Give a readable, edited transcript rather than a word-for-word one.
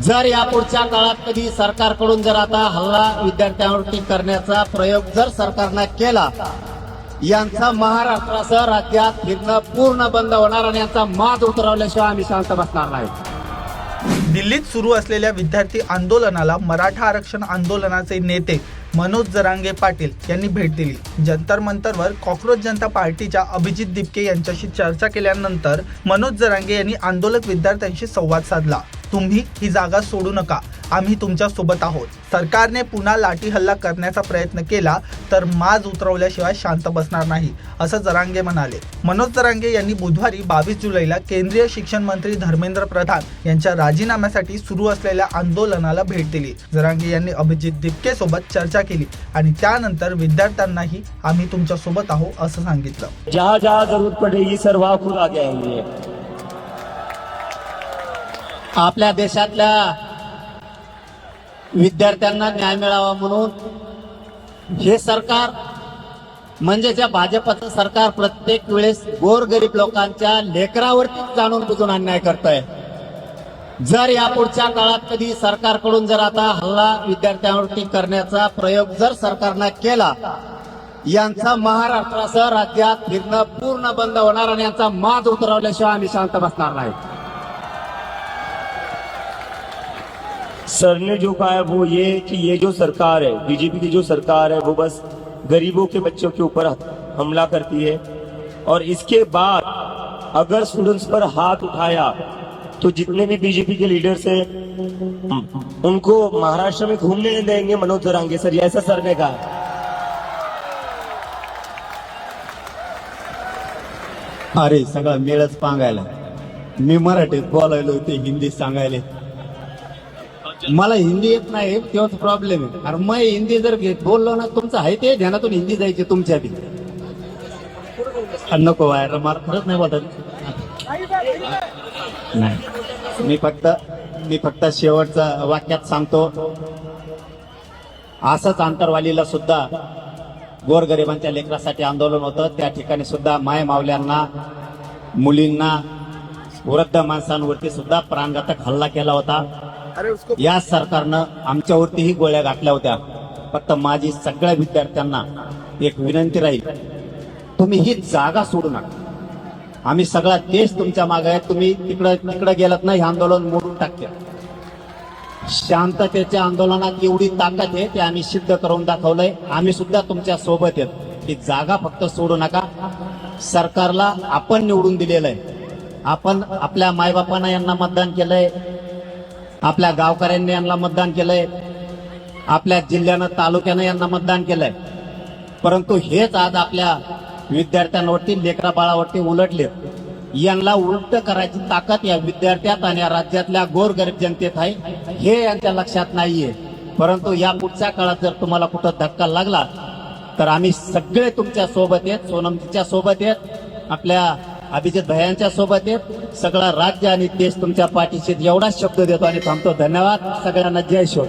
जर यापुढच्या काळात कधी सरकारकडून जर आता हल्ला विद्यार्थ्यांवरती करण्याचा प्रयोग जर सरकारने केला, यांचा महाराष्ट्रासह राज्यात फिरणं पूर्ण बंद होणार आणि यांचा माज उतरवल्याशिवाय आम्ही शांत बसणार नाही। दिल्लीत सुरू असलेल्या विद्यार्थी आंदोलनाला मराठा आरक्षण आंदोलनाचे नेते मनोज जरांगे पाटील यांनी भेट दिली। जंतर मंतरवर कॉकरोच जनता पार्टीच्या अभिजित दिपके यांच्याशी चर्चा केल्यानंतर मनोज जरांगे यांनी आंदोलक विद्यार्थ्यांशी संवाद साधला। तुम्ही ही जागा सोडू नका, आम्ही तुमच्या सोबत आहोत। सरकारने पुन्हा लाठी हल्ला करण्याचा प्रयत्न केला तर माज उतरवल्याशिवाय शांत बसणार नाही, असं जरांगे म्हणाले। मनोज जरांगे यांनी बुधवारी 22 जुलैला केंद्रीय शिक्षण मंत्री धर्मेंद्र प्रधान यांच्या राजीनाम्यासाठी सुरू असलेल्या आंदोलनाला भेट दिली। जरांगे यांनी अभिजित दिपके सोबत चर्चा केली आणि त्यानंतर विद्यार्थ्यांनाही आम्ही तुमच्या सोबत आहोत असं सांगितलं। जहां जहां जरूरत पडेगी सर वहां खुद आगे आएंगे। आपल्या देशातल्या विद्यार्थ्यांना न्याय मिळावा म्हणून हे सरकार म्हणजे ज्या भाजपचं सरकार प्रत्येक वेळेस गोरगरीब लोकांच्या लेकरावरती जाणून बुजून अन्याय करतंय। जर यापुढच्या काळात कधी सरकारकडून जर आता हल्ला विद्यार्थ्यांवरती करण्याचा प्रयोग जर सरकारने केला, यांचा महाराष्ट्रासह राज्यात फिरणं पूर्ण बंद होणार आणि यांचा माज उतरवल्याशिवाय आम्ही शांत बसणार नाही। सर ने जो कहा है वो ये कि ये जो सरकार है, बीजेपी की जो सरकार है, वो बस गरीबों के बच्चों के ऊपर हमला करती है और इसके बाद अगर स्टूडेंट्स पर हाथ उठाया तो जितने भी बीजेपी के लीडर्स हैं उनको महाराष्ट्र में घूमने नहीं देंगे मनोज जरांगे सर, ऐसा सर ने कहा। अरे सगळं मेळच पांगायला, मी मराठीत बोलायलो ते हिंदीत सांगायले। मला हिंदी येत नाही तेव्हाच प्रॉब्लेम आहे। अरे मग हिंदी जर बोललो ना, तुमचं आहे ते ध्यानातून हिंदी जायची तुमच्या बी। नको वायर मार खरंच नाही बोलत नाही। मी फक्त शेवटचा वाक्यात सांगतो, असंच आंतरवालीला सुद्धा गोरगरिबांच्या लेकरासाठी आंदोलन होतं। त्या ठिकाणी सुद्धा माय मावल्यांना, मुलींना, वृद्ध माणसांवरती सुद्धा प्राणघातक हल्ला केला होता। या सरकारनं आमच्यावरतीही गोळ्या घातल्या होत्या। फक्त माझी सगळ्या विद्यार्थ्यांना एक विनंती राहील, तुम्ही ही जागा सोडू नका। आम्ही सगळा देश तुमच्या मागे आहे। तुम्ही तिकडे गेलात ना, हे आंदोलन मोडून टाकते। शांततेच्या आंदोलनात एवढी ताकद आहे ते आम्ही सिद्ध करून दाखवलंय। आम्ही सुद्धा तुमच्या सोबत आहेत। ही जागा फक्त सोडू नका। सरकारला आपण निवडून दिलेलं आहे। आपण आपल्या मायबापांना यांना मतदान केलंय, आपल्या गावकऱ्यांनी यांना मतदान केलंय, आपल्या जिल्ह्यानं तालुक्यानं यांना मतदान केलंय। परंतु हेच आज आपल्या विद्यार्थ्यांवरती, लेकरा बाळावरती उलटले। यांना उलट करायची ताकद या विद्यार्थ्यात आणि या राज्यातल्या गोरगरीब जनतेत आहे, हे यांच्या लक्षात नाहीये। परंतु या पुढच्या काळात जर तुम्हाला कुठं धक्का लागला तर आम्ही सगळे तुमच्या सोबत आहेत। सोनमजीच्या सोबत आहेत, आपल्या अभिजित भैयांच्या सोबत आहेत। सगळा राज्य आणि देश तुमच्या पाठीशी, एवढाच शब्द देतो आणि थांबतो। धन्यवाद सगळ्यांना। जय शिव।